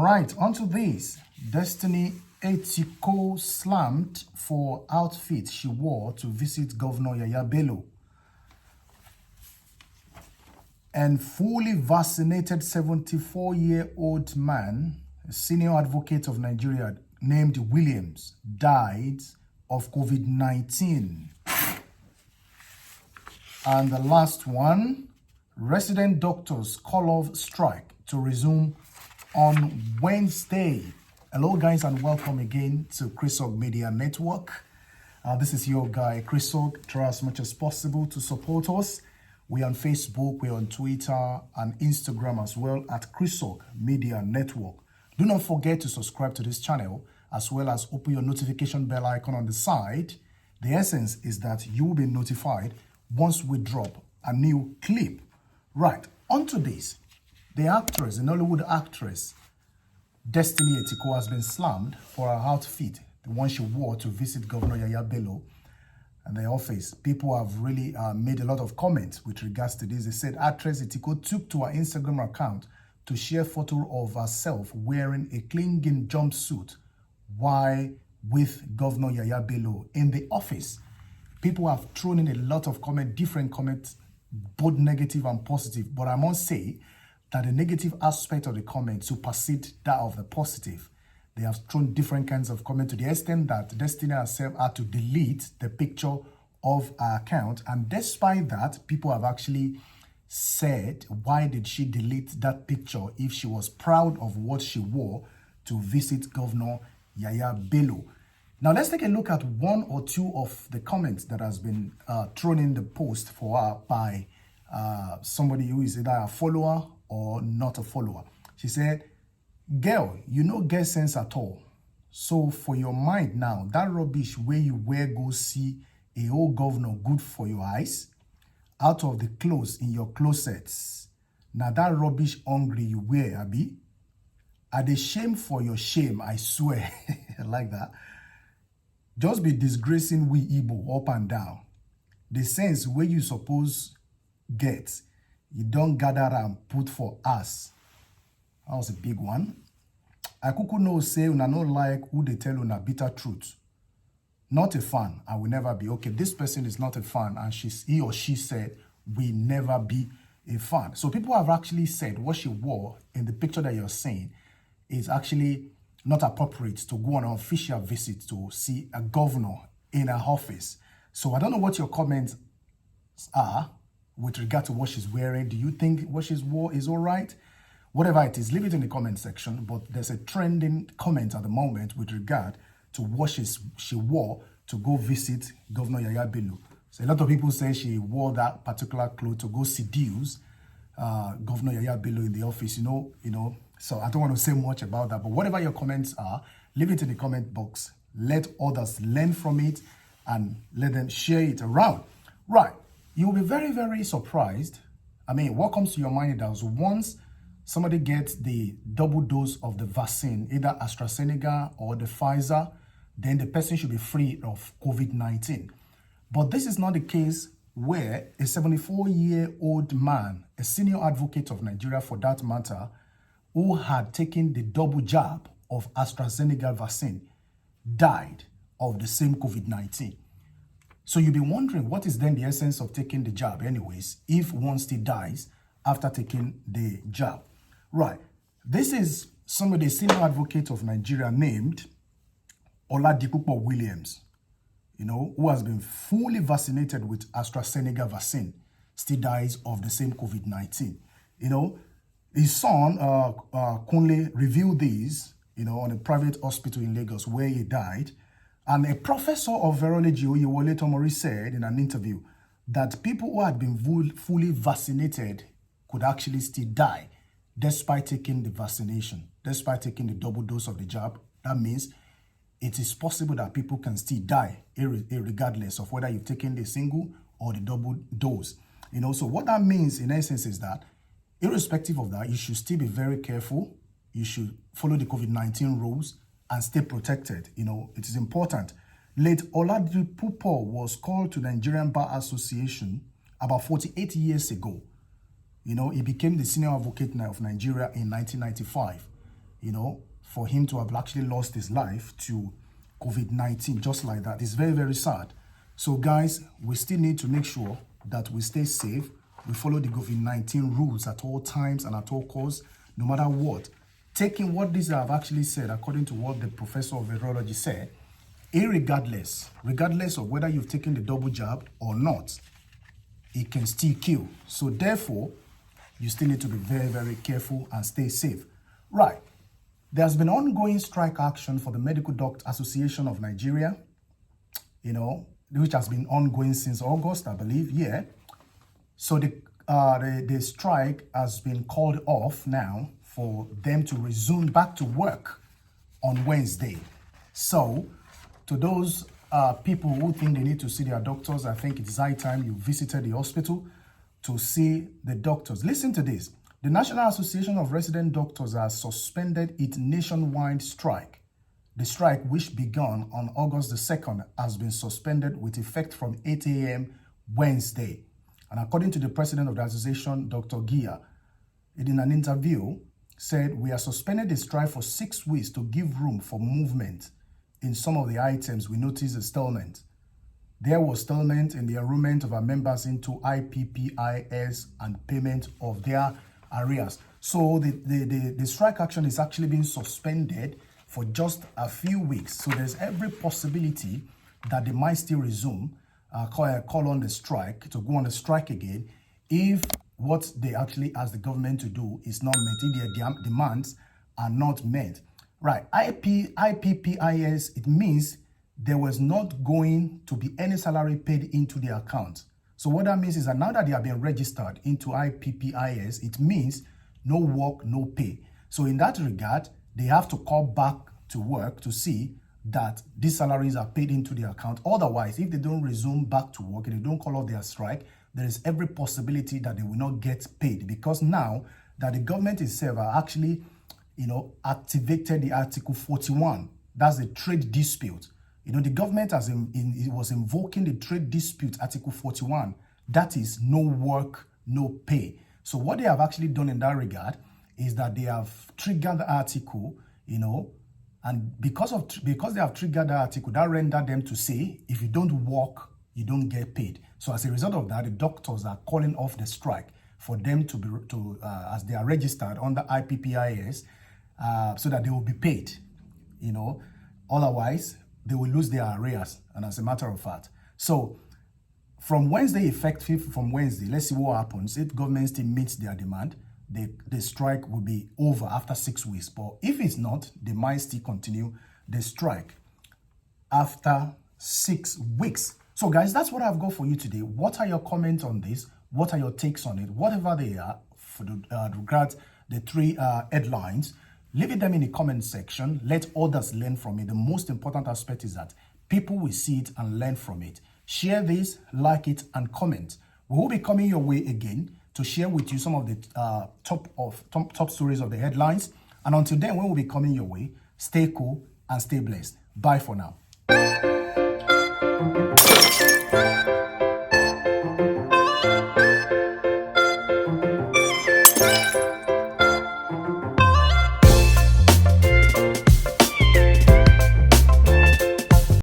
Right, onto this. Destiny Etiko slammed for outfit she wore to visit Governor Yahaya Bello. And fully vaccinated 74-year-old man, a senior advocate of Nigeria named Williams, died of COVID-19. And the last one, resident doctors call off strike to resume on Wednesday. Hello guys, and welcome again to Chrisog Media Network. This is your guy Chrisog. Try as much as possible to support us. We're on Facebook, we're on Twitter and Instagram as well at Chrisog Media Network. Do not forget to subscribe to this channel as well as open your notification bell icon on the side. The essence is that you will be notified once we drop a new clip. Right, onto this. The actress, the Nollywood actress, Destiny Etiko, has been slammed for her outfit, the one she wore to visit Governor Yahaya Bello and the office. People have really made a lot of comments with regards to this. They said actress Etiko took to her Instagram account to share photo of herself wearing a clinging jumpsuit while with Governor Yahaya Bello in the office. People have thrown in a lot of comments, different comments, both negative and positive. But I must say that the negative aspect of the comment supersedes that of the positive. They have thrown different kinds of comments to the extent that Destiny herself had to delete the picture of her account. And despite that, people have actually said, why did she delete that picture if she was proud of what she wore to visit Governor Yahaya Bello? Now, let's take a look at one or two of the comments that has been thrown in the post for her by somebody who is either a follower or not a follower. She said, "Girl, you no get sense at all. So for your mind now, that rubbish where you wear go see a old governor good for your eyes, out of the clothes in your closets. Now that rubbish hungry you wear, Abi, are the shame for your shame, I swear." I like that. Just be disgracing we Igbo up and down. The sense where you suppose get, you don't gather and put for us. That was a big one. I kuku know say una no like who they tell una bitter truth. Not a fan, I will never be. Okay, this person is not a fan, and he or she said we never be a fan. So people have actually said what she wore in the picture that you're seeing is actually not appropriate to go on an official visit to see a governor in her office. So I don't know what your comments are with regard to what she's wearing. Do you think what she's wore is all right? Whatever it is, leave it in the comment section. But there's a trending comment at the moment with regard to what she wore to go visit Governor Yahaya Bello. So a lot of people say she wore that particular clothes to go seduce Governor Yahaya Bello in the office. You know. So I don't want to say much about that. But whatever your comments are, leave it in the comment box. Let others learn from it and let them share it around. Right. You'll be very, very surprised. I mean, what comes to your mind is once somebody gets the double dose of the vaccine, either AstraZeneca or the Pfizer, then the person should be free of COVID-19. But this is not the case where a 74-year-old man, a senior advocate of Nigeria for that matter, who had taken the double jab of AstraZeneca vaccine, died of the same COVID-19. So you'll be wondering, what is then the essence of taking the jab anyways, if one still dies after taking the jab? Right. This is somebody, a senior advocate of Nigeria named Oladipupo Williams, who has been fully vaccinated with AstraZeneca vaccine, still dies of the same COVID-19. His son, Kunle, revealed this, on a private hospital in Lagos where he died. And a professor of virology, Oyewole Tomori, said in an interview that people who had been fully vaccinated could actually still die despite taking the vaccination, despite taking the double dose of the jab. That means it is possible that people can still die regardless of whether you've taken the single or the double dose. So what that means in essence is that irrespective of that, you should still be very careful. You should follow the COVID-19 rules and stay protected. It is important. Late Oladipupo was called to the Nigerian Bar Association about 48 years ago. He became the senior advocate of Nigeria in 1995. for him to have actually lost his life to COVID-19, just like that. It's very, very sad. So guys, we still need to make sure that we stay safe. We follow the COVID-19 rules at all times and at all costs, no matter what. Taking what these have actually said, according to what the professor of virology said, regardless of whether you've taken the double jab or not, it can still kill. So therefore, you still need to be very, very careful and stay safe. Right. There's been ongoing strike action for the Medical Doctors Association of Nigeria, which has been ongoing since August, I believe. Yeah. So the strike has been called off now for them to resume back to work on Wednesday. So to those people who think they need to see their doctors, I think it's high time you visited the hospital to see the doctors. Listen to this. The National Association of Resident Doctors has suspended its nationwide strike. The strike, which began on August the 2nd, has been suspended with effect from 8 a.m. Wednesday. And according to the president of the association, Dr. Gia, in an interview, said, "We are suspending the strike for 6 weeks to give room for movement. In some of the items, we noticed a stalemate. There was stalemate in the enrollment of our members into IPPIS and payment of their arrears." So the strike action is actually being suspended for just a few weeks. So there's every possibility that they might still resume, call on the strike, to go on the strike again, if what they actually ask the government to do is not met, if their demands are not met. Right, IPPIS, it means there was not going to be any salary paid into their account. So what that means is that now that they have been registered into IPPIS, it means no work, no pay. So in that regard, they have to call back to work to see that these salaries are paid into their account. Otherwise, if they don't resume back to work and they don't call off their strike, there is every possibility that they will not get paid, because now that the government itself are actually, activated the Article 41. That's the trade dispute. The government it was invoking the trade dispute, Article 41. That is no work, no pay. So what they have actually done in that regard is that they have triggered the article, and because they have triggered the article, that rendered them to say, if you don't work, you don't get paid. So as a result of that, the doctors are calling off the strike for them as they are registered under IPPIS, so that they will be paid. Otherwise they will lose their arrears. And as a matter of fact, so from Wednesday, effective from Wednesday, let's see what happens. If government still meets their demand, the strike will be over after 6 weeks. But if it's not, they might still continue the strike after 6 weeks. So guys, that's what I've got for you today. What are your comments on this? What are your takes on it? Whatever they are, for regards the three headlines, leave them in the comment section. Let others learn from it. The most important aspect is that people will see it and learn from it. Share this, like it, and comment. We will be coming your way again to share with you some of the top stories of the headlines. And until then, we will be coming your way. Stay cool and stay blessed. Bye for now.